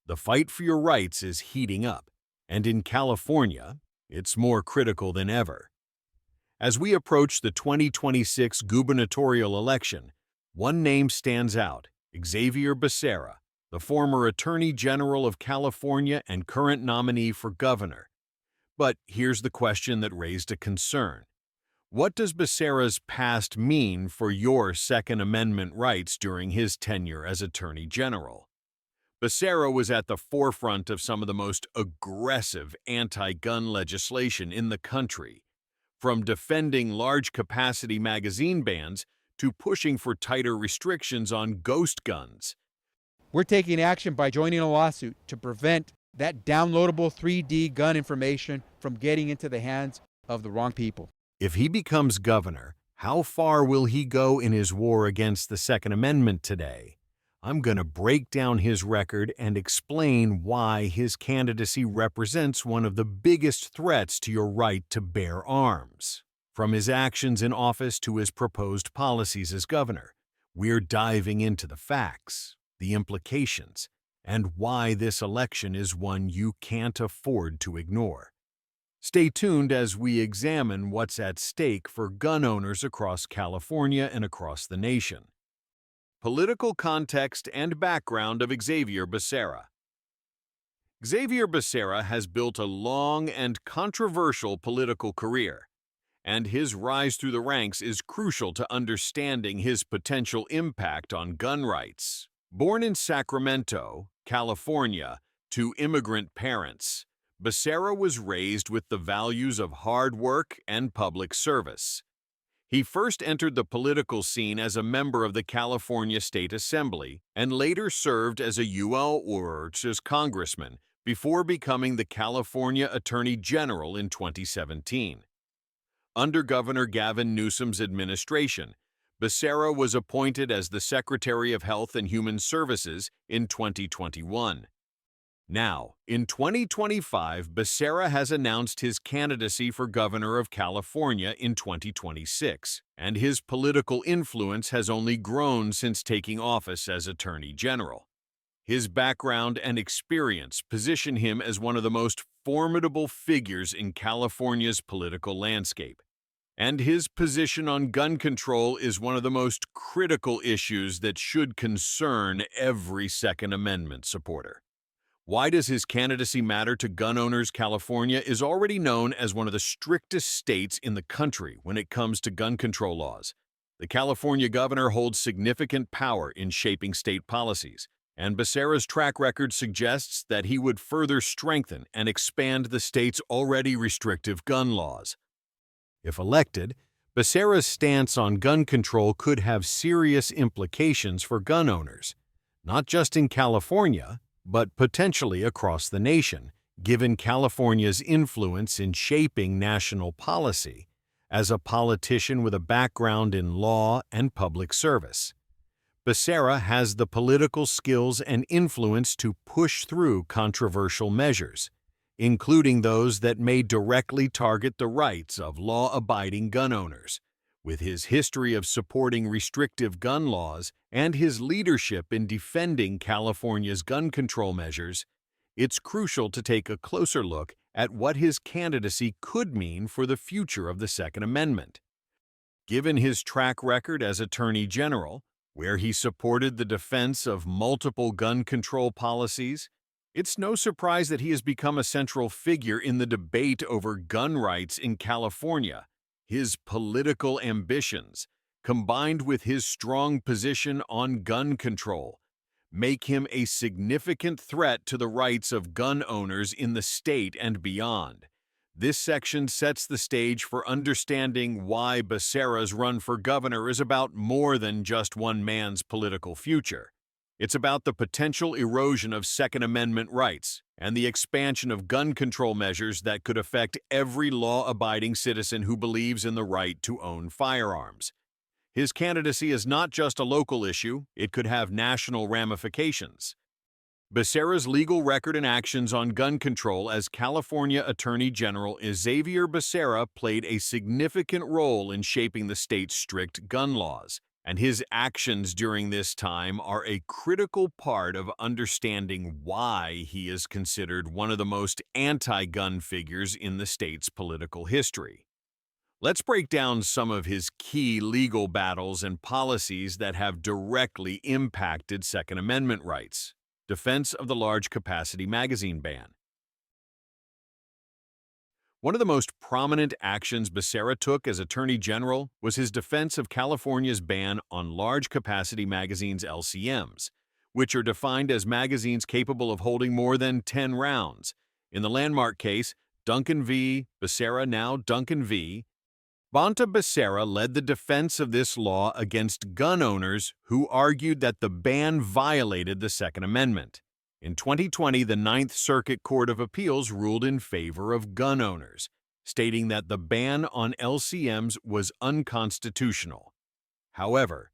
The fight for your rights is heating up, and in California, it's more critical than ever. As we approach the 2026 gubernatorial election, one name stands out: Xavier Becerra, the former Attorney General of California and current nominee for governor. But here's the question that raised a concern. What does Becerra's past mean for your Second Amendment rights during his tenure as Attorney General? Becerra was at the forefront of some of the most aggressive anti-gun legislation in the country, from defending large-capacity magazine bans to pushing for tighter restrictions on ghost guns. We're taking action by joining a lawsuit to prevent that downloadable 3D gun information from getting into the hands of the wrong people. If he becomes governor, how far will he go in his war against the Second Amendment today? I'm going to break down his record and explain why his candidacy represents one of the biggest threats to your right to bear arms. From his actions in office to his proposed policies as governor, we're diving into the facts, the implications, and why this election is one you can't afford to ignore. Stay tuned as we examine what's at stake for gun owners across California and across the nation. Political context and background of Xavier Becerra. Xavier Becerra has built a long and controversial political career, and his rise through the ranks is crucial to understanding his potential impact on gun rights. Born in Sacramento, California, to immigrant parents, Becerra was raised with the values of hard work and public service. He first entered the political scene as a member of the California State Assembly and later served as a U.S. congressman before becoming the California Attorney General in 2017. Under Governor Gavin Newsom's administration, Becerra was appointed as the Secretary of Health and Human Services in 2021. Now, in 2025, Becerra has announced his candidacy for governor of California in 2026, and his political influence has only grown since taking office as Attorney General. His background and experience position him as one of the most formidable figures in California's political landscape, and his position on gun control is one of the most critical issues that should concern every Second Amendment supporter. Why does his candidacy matter to gun owners? California is already known as one of the strictest states in the country when it comes to gun control laws. The California governor holds significant power in shaping state policies, and Becerra's track record suggests that he would further strengthen and expand the state's already restrictive gun laws. If elected, Becerra's stance on gun control could have serious implications for gun owners, not just in California, but potentially across the nation, given California's influence in shaping national policy. As a politician with a background in law and public service, Becerra has the political skills and influence to push through controversial measures, including those that may directly target the rights of law-abiding gun owners. With his history of supporting restrictive gun laws and his leadership in defending California's gun control measures, it's crucial to take a closer look at what his candidacy could mean for the future of the Second Amendment. Given his track record as Attorney General, where he supported the defense of multiple gun control policies, it's no surprise that he has become a central figure in the debate over gun rights in California. His political ambitions, combined with his strong position on gun control, make him a significant threat to the rights of gun owners in the state and beyond. This section sets the stage for understanding why Becerra's run for governor is about more than just one man's political future. It's about the potential erosion of Second Amendment rights and the expansion of gun control measures that could affect every law-abiding citizen who believes in the right to own firearms. His candidacy is not just a local issue, it could have national ramifications. Becerra's legal record and actions on gun control as California Attorney General Xavier Becerra played a significant role in shaping the state's strict gun laws, and his actions during this time are a critical part of understanding why he is considered one of the most anti-gun figures in the state's political history. Let's break down some of his key legal battles and policies that have directly impacted Second Amendment rights. Defense of the large capacity magazine ban. One of the most prominent actions Becerra took as Attorney General was his defense of California's ban on large-capacity magazines LCMs, which are defined as magazines capable of holding more than 10 rounds. In the landmark case, Duncan v. Becerra, now Duncan v. Bonta, Becerra led the defense of this law against gun owners who argued that the ban violated the Second Amendment. In 2020, the Ninth Circuit Court of Appeals ruled in favor of gun owners, stating that the ban on LCMs was unconstitutional. However,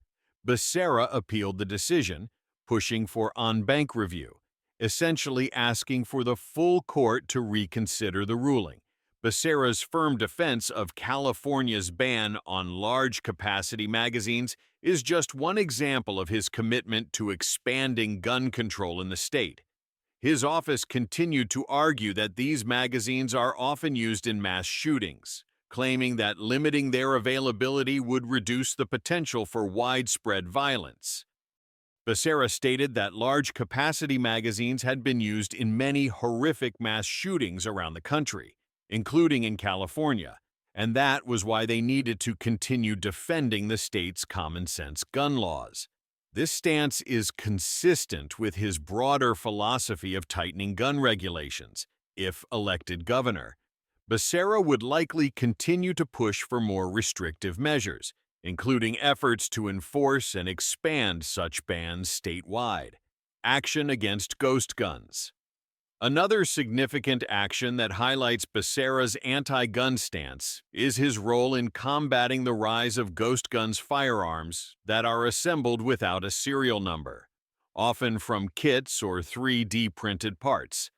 Becerra appealed the decision, pushing for en banc review, essentially asking for the full court to reconsider the ruling. Becerra's firm defense of California's ban on large-capacity magazines is just one example of his commitment to expanding gun control in the state. His office continued to argue that these magazines are often used in mass shootings, claiming that limiting their availability would reduce the potential for widespread violence. Becerra stated that large-capacity magazines had been used in many horrific mass shootings around the country, including in California, and that was why they needed to continue defending the state's common-sense gun laws. This stance is consistent with his broader philosophy of tightening gun regulations. If elected governor, Becerra would likely continue to push for more restrictive measures, including efforts to enforce and expand such bans statewide. Action against ghost guns. Another significant action that highlights Becerra's anti-gun stance is his role in combating the rise of ghost guns firearms that are assembled without a serial number, often from kits or 3D printed parts.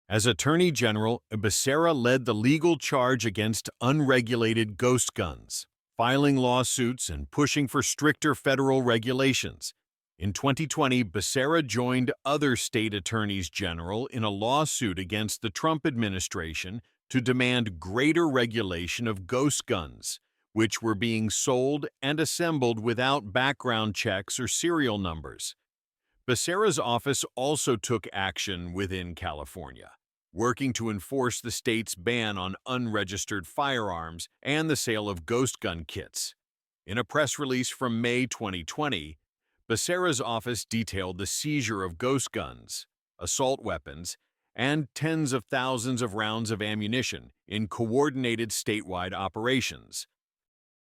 As Attorney General, Becerra led the legal charge against unregulated ghost guns, filing lawsuits and pushing for stricter federal regulations. In 2020, Becerra joined other state attorneys general in a lawsuit against the Trump administration to demand greater regulation of ghost guns, which were being sold and assembled without background checks or serial numbers. Becerra's office also took action within California, working to enforce the state's ban on unregistered firearms and the sale of ghost gun kits. In a press release from May 2020, Becerra's office detailed the seizure of ghost guns, assault weapons, and tens of thousands of rounds of ammunition in coordinated statewide operations.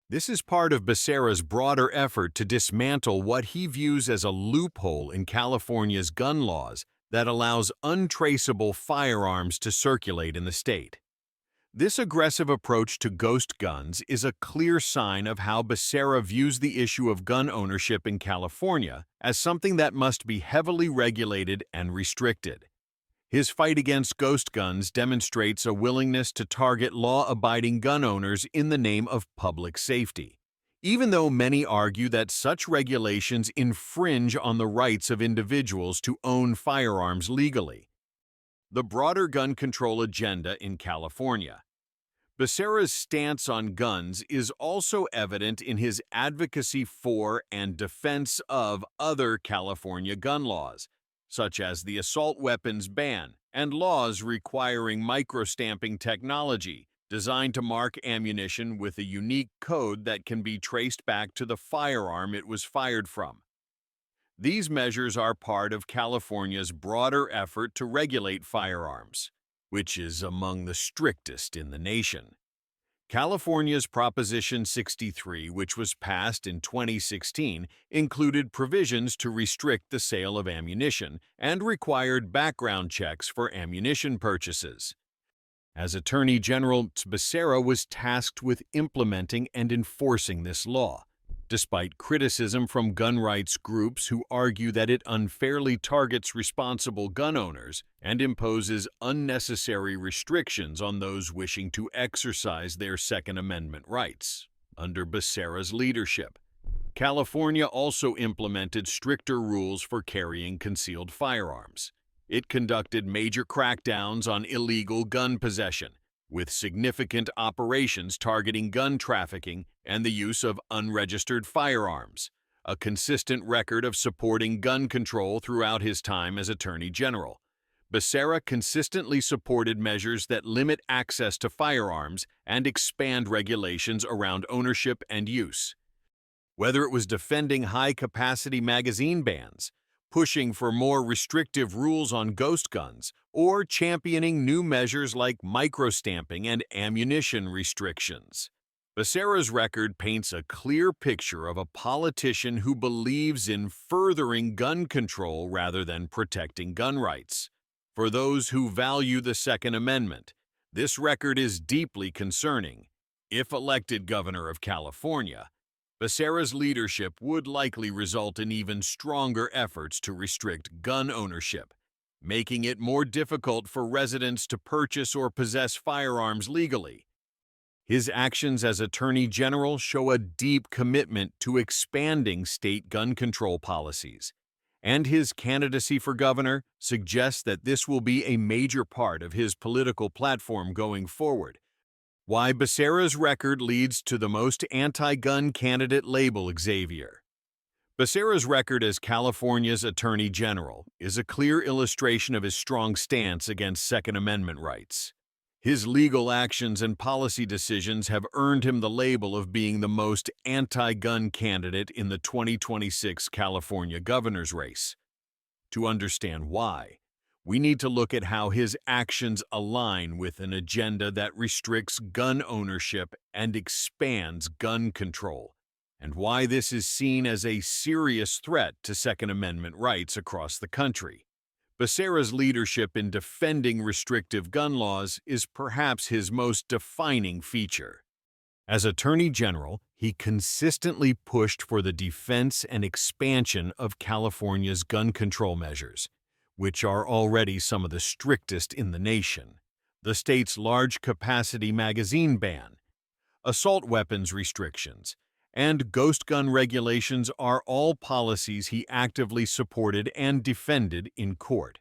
This is part of Becerra's broader effort to dismantle what he views as a loophole in California's gun laws that allows untraceable firearms to circulate in the state. This aggressive approach to ghost guns is a clear sign of how Becerra views the issue of gun ownership in California as something that must be heavily regulated and restricted. His fight against ghost guns demonstrates a willingness to target law-abiding gun owners in the name of public safety, even though many argue that such regulations infringe on the rights of individuals to own firearms legally. The broader gun control agenda in California. Becerra's stance on guns is also evident in his advocacy for and defense of other California gun laws, such as the assault weapons ban and laws requiring microstamping technology designed to mark ammunition with a unique code that can be traced back to the firearm it was fired from. These measures are part of California's broader effort to regulate firearms, which is among the strictest in the nation. California's Proposition 63, which was passed in 2016, included provisions to restrict the sale of ammunition and required background checks for ammunition purchases. As Attorney General, Becerra was tasked with implementing and enforcing this law, despite criticism from gun rights groups who argue that it unfairly targets responsible gun owners and imposes unnecessary restrictions on those wishing to exercise their Second Amendment rights. Under Becerra's leadership, California also implemented stricter rules for carrying concealed firearms. It conducted major crackdowns on illegal gun possession, with significant operations targeting gun trafficking and the use of unregistered firearms, a consistent record of supporting gun control throughout his time as Attorney General. Becerra consistently supported measures that limit access to firearms and expand regulations around ownership and use. Whether it was defending high-capacity magazine bans, pushing for more restrictive rules on ghost guns, or championing new measures like microstamping and ammunition restrictions, Becerra's record paints a clear picture of a politician who believes in furthering gun control rather than protecting gun rights. For those who value the Second Amendment, this record is deeply concerning. If elected governor of California, Becerra's leadership would likely result in even stronger efforts to restrict gun ownership, making it more difficult for residents to purchase or possess firearms legally. His actions as Attorney General show a deep commitment to expanding state gun control policies, and his candidacy for governor suggests that this will be a major part of his political platform going forward. Why Becerra's record leads to the most anti-gun candidate label Xavier. Becerra's record as California's Attorney General is a clear illustration of his strong stance against Second Amendment rights. His legal actions and policy decisions have earned him the label of being the most anti-gun candidate in the 2026 California governor's race. To understand why, we need to look at how his actions align with an agenda that restricts gun ownership and expands gun control, and why this is seen as a serious threat to Second Amendment rights across the country. Becerra's leadership in defending restrictive gun laws is perhaps his most defining feature. As Attorney General, he consistently pushed for the defense and expansion of California's gun control measures, which are already some of the strictest in the nation. The state's large-capacity magazine ban, assault weapons restrictions, and ghost gun regulations are all policies he actively supported and defended in court.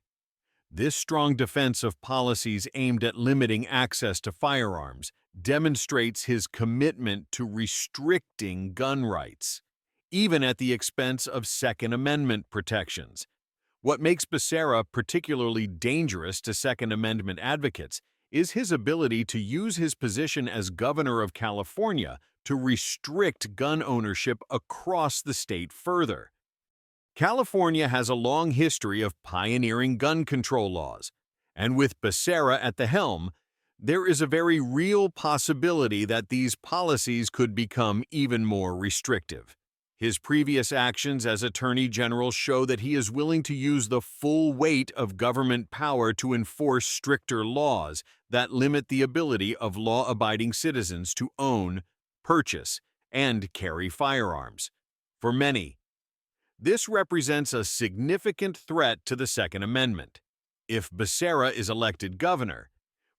This strong defense of policies aimed at limiting access to firearms demonstrates his commitment to restricting gun rights, even at the expense of Second Amendment protections. What makes Becerra particularly dangerous to Second Amendment advocates is his ability to use his position as governor of California to restrict gun ownership across the state further. California has a long history of pioneering gun control laws, and with Becerra at the helm, there is a very real possibility that these policies could become even more restrictive. His previous actions as Attorney General show that he is willing to use the full weight of government power to enforce stricter laws that limit the ability of law-abiding citizens to own, purchase, and carry firearms. For many, this represents a significant threat to the Second Amendment. If Becerra is elected governor,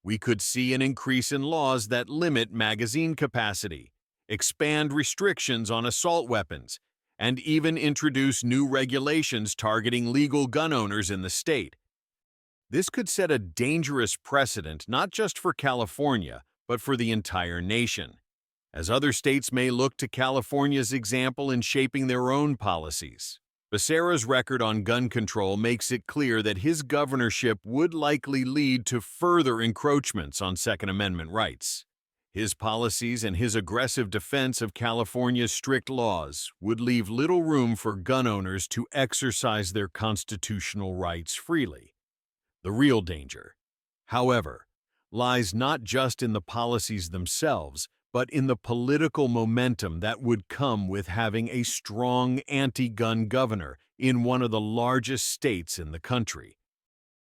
we could see an increase in laws that limit magazine capacity, expand restrictions on assault weapons, and even introduce new regulations targeting legal gun owners in the state. This could set a dangerous precedent not just for California, but for the entire nation, as other states may look to California's example in shaping their own policies. Becerra's record on gun control makes it clear that his governorship would likely lead to further encroachments on Second Amendment rights. His policies and his aggressive defense of California's strict laws would leave little room for gun owners to exercise their constitutional rights freely. The real danger, however, lies not just in the policies themselves, but in the political momentum that would come with having a strong anti-gun governor in one of the largest states in the country.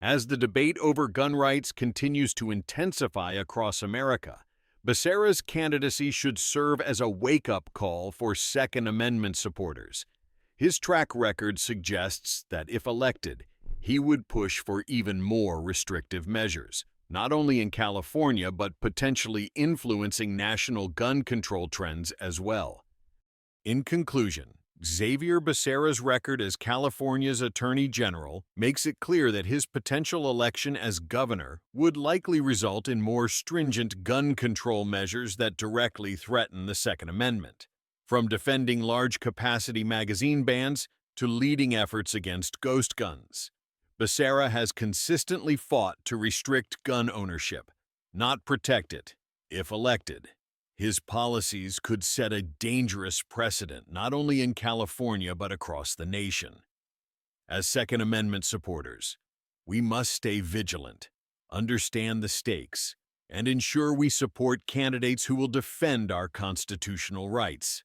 As the debate over gun rights continues to intensify across America, Becerra's candidacy should serve as a wake-up call for Second Amendment supporters. His track record suggests that if elected, he would push for even more restrictive measures, not only in California but potentially influencing national gun control trends as well. In conclusion, Xavier Becerra's record as California's Attorney General makes it clear that his potential election as governor would likely result in more stringent gun control measures that directly threaten the Second Amendment, from defending large-capacity magazine bans to leading efforts against ghost guns. Becerra has consistently fought to restrict gun ownership, not protect it, if elected. His policies could set a dangerous precedent not only in California but across the nation. As Second Amendment supporters, we must stay vigilant, understand the stakes, and ensure we support candidates who will defend our constitutional rights.